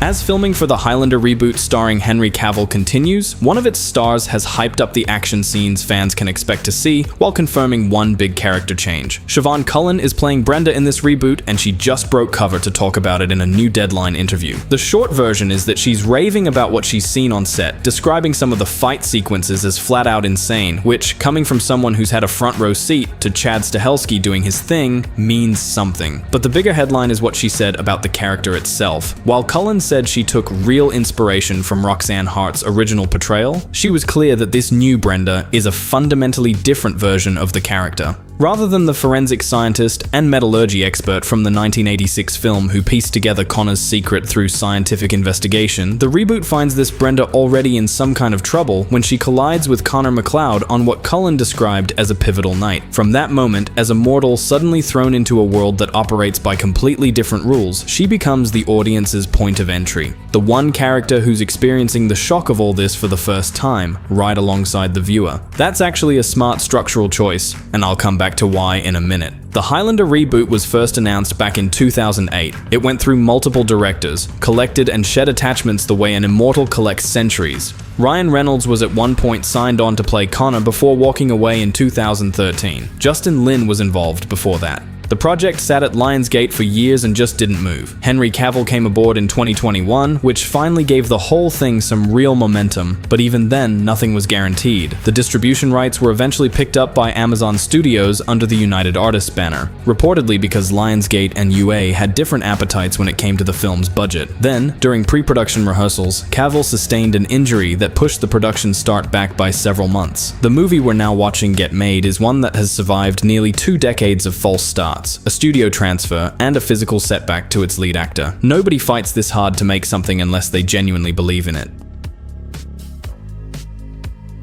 As filming for the Highlander reboot starring Henry Cavill continues, one of its stars has hyped up the action scenes fans can expect to see while confirming one big character change. Siobhan Cullen is playing Brenda in this reboot, and she just broke cover to talk about it in a new Deadline interview. The short version is that she's raving about what she's seen on set, describing some of the fight sequences as flat out insane, which, coming from someone who's had a front row seat to Chad Stahelski doing his thing, means something. But the bigger headline is what she said about the character itself. While Cullen said she took real inspiration from Roxanne Hart's original portrayal, she was clear that this new Brenda is a fundamentally different version of the character. Rather than the forensic scientist and metallurgy expert from the 1986 film who pieced together Connor's secret through scientific investigation, the reboot finds this Brenda already in some kind of trouble when she collides with Connor MacLeod on what Cullen described as a pivotal night. From that moment, as a mortal suddenly thrown into a world that operates by completely different rules, she becomes the audience's point of entry. The one character who's experiencing the shock of all this for the first time, right alongside the viewer. That's actually a smart structural choice, and I'll come back to why in a minute. The Highlander reboot was first announced back in 2008. It went through multiple directors, collected and shed attachments the way an immortal collects centuries. Ryan Reynolds was at one point signed on to play Connor before walking away in 2013. Justin Lin was involved before that. The project sat at Lionsgate for years and just didn't move. Henry Cavill came aboard in 2021, which finally gave the whole thing some real momentum, but even then, nothing was guaranteed. The distribution rights were eventually picked up by Amazon Studios under the United Artists banner, reportedly because Lionsgate and UA had different appetites when it came to the film's budget. Then, during pre-production rehearsals, Cavill sustained an injury that pushed the production start back by several months. The movie we're now watching get made is one that has survived nearly 2 decades of false starts, a studio transfer, and a physical setback to its lead actor. Nobody fights this hard to make something unless they genuinely believe in it.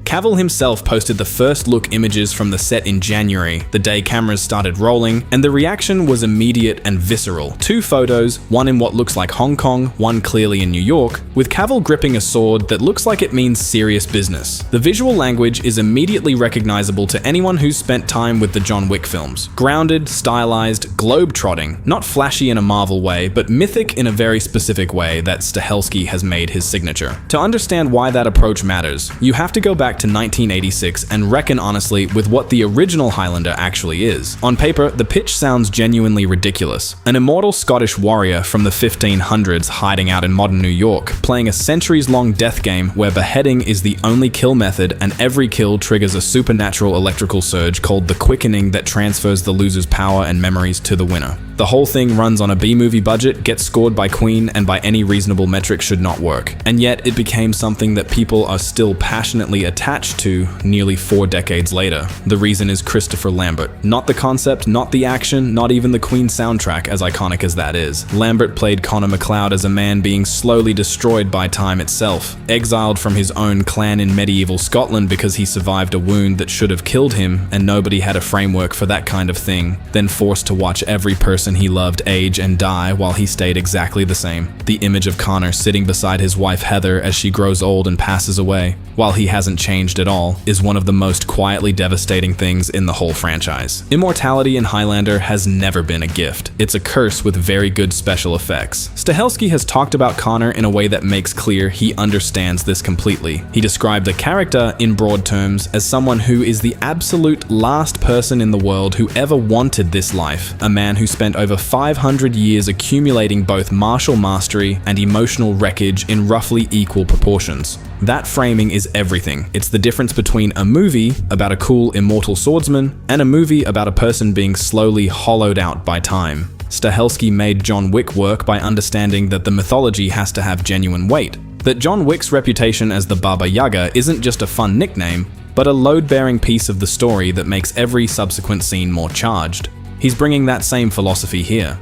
Cavill himself posted the first look images from the set in January, the day cameras started rolling, and the reaction was immediate and visceral. 2 photos, one in what looks like Hong Kong, one clearly in New York, with Cavill gripping a sword that looks like it means serious business. The visual language is immediately recognizable to anyone who's spent time with the John Wick films. Grounded, stylized, globe-trotting, not flashy in a Marvel way, but mythic in a very specific way that Stahelski has made his signature. To understand why that approach matters, you have to go back to 1986 and reckon honestly with what the original Highlander actually is. On paper, the pitch sounds genuinely ridiculous. An immortal Scottish warrior from the 1500s hiding out in modern New York, playing a centuries-long death game where beheading is the only kill method and every kill triggers a supernatural electrical surge called the quickening that transfers the loser's power and memories to the winner. The whole thing runs on a B-movie budget, gets scored by Queen, and by any reasonable metric should not work. And yet it became something that people are still passionately attached to nearly 4 decades later. The reason is Christopher Lambert. Not the concept, not the action, not even the Queen soundtrack, as iconic as that is. Lambert played Connor MacLeod as a man being slowly destroyed by time itself, exiled from his own clan in medieval Scotland because he survived a wound that should have killed him, and nobody had a framework for that kind of thing, then forced to watch every person he loved age and die while he stayed exactly the same. The image of Connor sitting beside his wife Heather as she grows old and passes away, while he hasn't changed at all, is one of the most quietly devastating things in the whole franchise. Immortality in Highlander has never been a gift. It's a curse with very good special effects. Stahelski has talked about Connor in a way that makes clear he understands this completely. He described the character, in broad terms, as someone who is the absolute last person in the world who ever wanted this life, a man who spent over 500 years accumulating both martial mastery and emotional wreckage in roughly equal proportions. That framing is everything. It's the difference between a movie about a cool immortal swordsman and a movie about a person being slowly hollowed out by time. Stahelski made John Wick work by understanding that the mythology has to have genuine weight, that John Wick's reputation as the Baba Yaga isn't just a fun nickname, but a load-bearing piece of the story that makes every subsequent scene more charged. He's bringing that same philosophy here.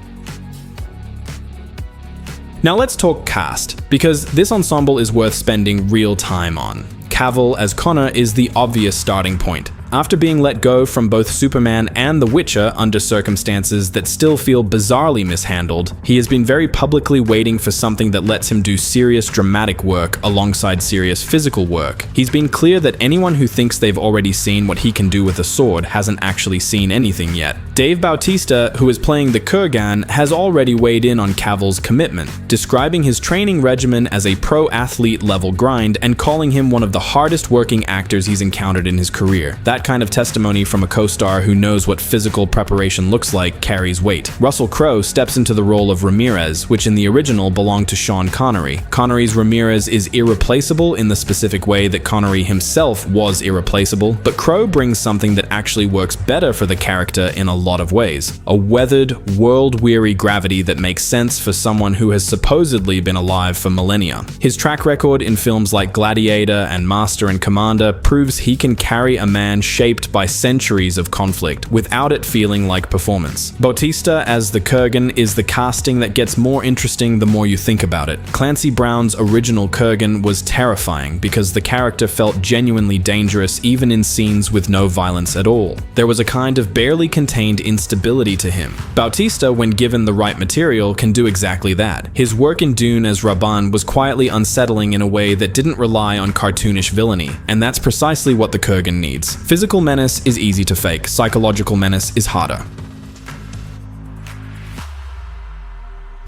Now let's talk cast, because this ensemble is worth spending real time on. Cavill as Connor is the obvious starting point. After being let go from both Superman and The Witcher under circumstances that still feel bizarrely mishandled, he has been very publicly waiting for something that lets him do serious dramatic work alongside serious physical work. He's been clear that anyone who thinks they've already seen what he can do with a sword hasn't actually seen anything yet. Dave Bautista, who is playing the Kurgan, has already weighed in on Cavill's commitment, describing his training regimen as a pro-athlete level grind and calling him one of the hardest working actors he's encountered in his career. That kind of testimony from a co-star who knows what physical preparation looks like carries weight. Russell Crowe steps into the role of Ramirez, which in the original belonged to Sean Connery. Connery's Ramirez is irreplaceable in the specific way that Connery himself was irreplaceable, but Crowe brings something that actually works better for the character in a lot of ways. A weathered, world-weary gravity that makes sense for someone who has supposedly been alive for millennia. His track record in films like Gladiator and Master and Commander proves he can carry a man shaped by centuries of conflict without it feeling like performance. Bautista as the Kurgan is the casting that gets more interesting the more you think about it. Clancy Brown's original Kurgan was terrifying because the character felt genuinely dangerous even in scenes with no violence at all. There was a kind of barely contained instability to him. Bautista, when given the right material, can do exactly that. His work in Dune as Raban was quietly unsettling in a way that didn't rely on cartoonish villainy, and that's precisely what the Kurgan needs. Physical menace is easy to fake, psychological menace is harder.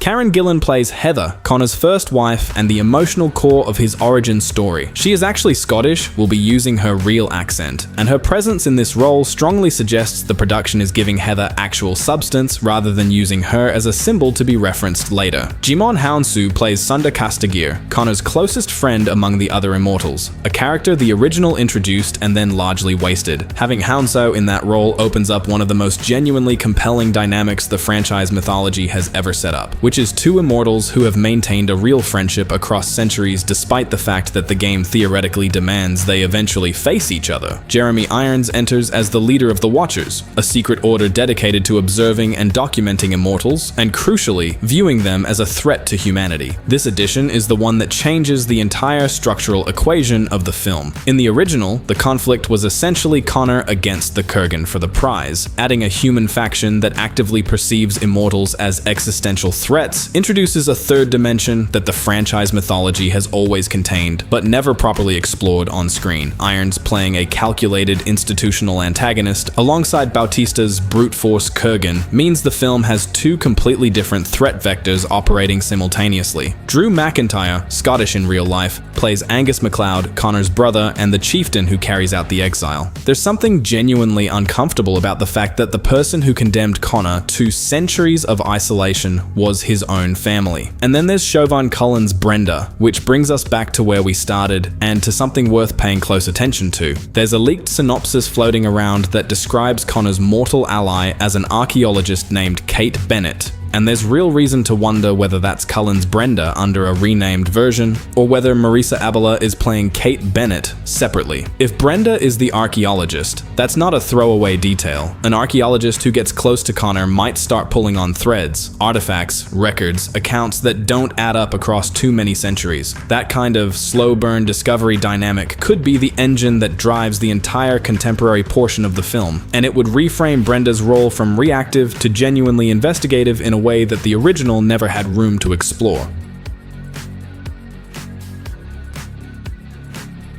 Karen Gillan plays Heather, Connor's first wife and the emotional core of his origin story. She is actually Scottish, will be using her real accent, and her presence in this role strongly suggests the production is giving Heather actual substance rather than using her as a symbol to be referenced later. Jimon Hounsou plays Sunda Castagir, Connor's closest friend among the other immortals, a character the original introduced and then largely wasted. Having Hounsou in that role opens up one of the most genuinely compelling dynamics the franchise mythology has ever set up, which is two immortals who have maintained a real friendship across centuries despite the fact that the game theoretically demands they eventually face each other. Jeremy Irons enters as the leader of the Watchers, a secret order dedicated to observing and documenting immortals, and crucially, viewing them as a threat to humanity. This addition is the one that changes the entire structural equation of the film. In the original, the conflict was essentially Connor against the Kurgan for the prize. Adding a human faction that actively perceives immortals as existential threats introduces a third dimension that the franchise mythology has always contained, but never properly explored on screen. Irons playing a calculated institutional antagonist alongside Bautista's brute force Kurgan means the film has two completely different threat vectors operating simultaneously. Drew McIntyre, Scottish in real life, plays Angus MacLeod, Connor's brother and the chieftain who carries out the exile. There's something genuinely uncomfortable about the fact that the person who condemned Connor to centuries of isolation was his own family. And then there's Siobhan Cullen's Brenda, which brings us back to where we started and to something worth paying close attention to. There's a leaked synopsis floating around that describes Connor's mortal ally as an archaeologist named Kate Bennett. And there's real reason to wonder whether that's Cullen's Brenda under a renamed version, or whether Marisa Abela is playing Kate Bennett separately. If Brenda is the archaeologist, that's not a throwaway detail. An archaeologist who gets close to Connor might start pulling on threads, artifacts, records, accounts that don't add up across too many centuries. That kind of slow burn discovery dynamic could be the engine that drives the entire contemporary portion of the film, and it would reframe Brenda's role from reactive to genuinely investigative in a way that the original never had room to explore.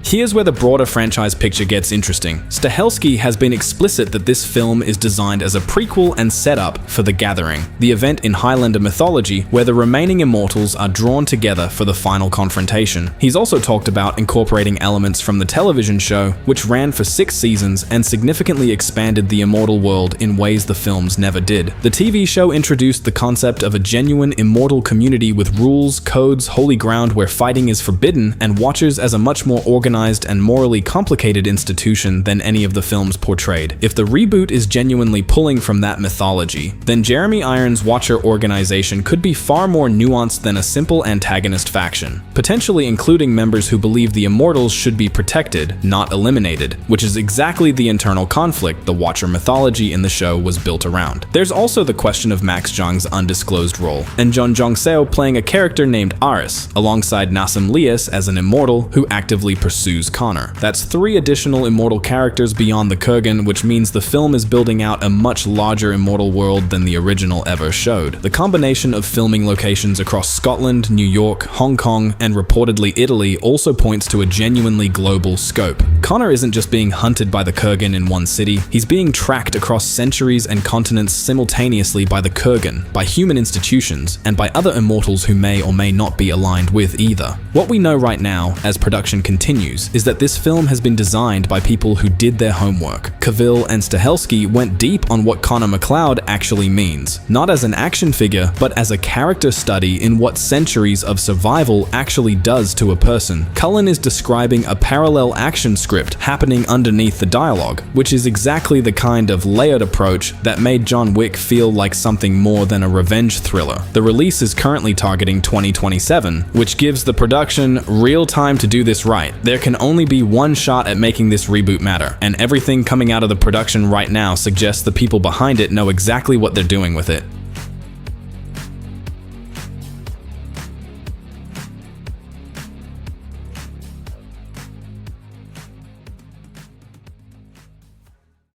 Here's where the broader franchise picture gets interesting. Stahelski has been explicit that this film is designed as a prequel and setup for The Gathering, the event in Highlander mythology where the remaining immortals are drawn together for the final confrontation. He's also talked about incorporating elements from the television show, which ran for 6 seasons and significantly expanded the immortal world in ways the films never did. The TV show introduced the concept of a genuine immortal community with rules, codes, holy ground where fighting is forbidden, and Watchers as a much more organized and morally complicated institution than any of the films portrayed. If the reboot is genuinely pulling from that mythology, then Jeremy Irons' Watcher organization could be far more nuanced than a simple antagonist faction, potentially including members who believe the immortals should be protected, not eliminated, which is exactly the internal conflict the Watcher mythology in the show was built around. There's also the question of Max Zhang's undisclosed role, and John Jong-seo playing a character named Aris, alongside Nassim Lias as an immortal who actively pursues Zeus Connor. That's 3 additional immortal characters beyond the Kurgan, which means the film is building out a much larger immortal world than the original ever showed. The combination of filming locations across Scotland, New York, Hong Kong, and reportedly Italy also points to a genuinely global scope. Connor isn't just being hunted by the Kurgan in one city, he's being tracked across centuries and continents simultaneously by the Kurgan, by human institutions, and by other immortals who may or may not be aligned with either. What we know right now, as production continues, is that this film has been designed by people who did their homework. Cavill and Stahelski went deep on what Connor MacLeod actually means, not as an action figure, but as a character study in what centuries of survival actually does to a person. Cullen is describing a parallel action script happening underneath the dialogue, which is exactly the kind of layered approach that made John Wick feel like something more than a revenge thriller. The release is currently targeting 2027, which gives the production real time to do this right. There can only be one shot at making this reboot matter, and everything coming out of the production right now suggests the people behind it know exactly what they're doing with it.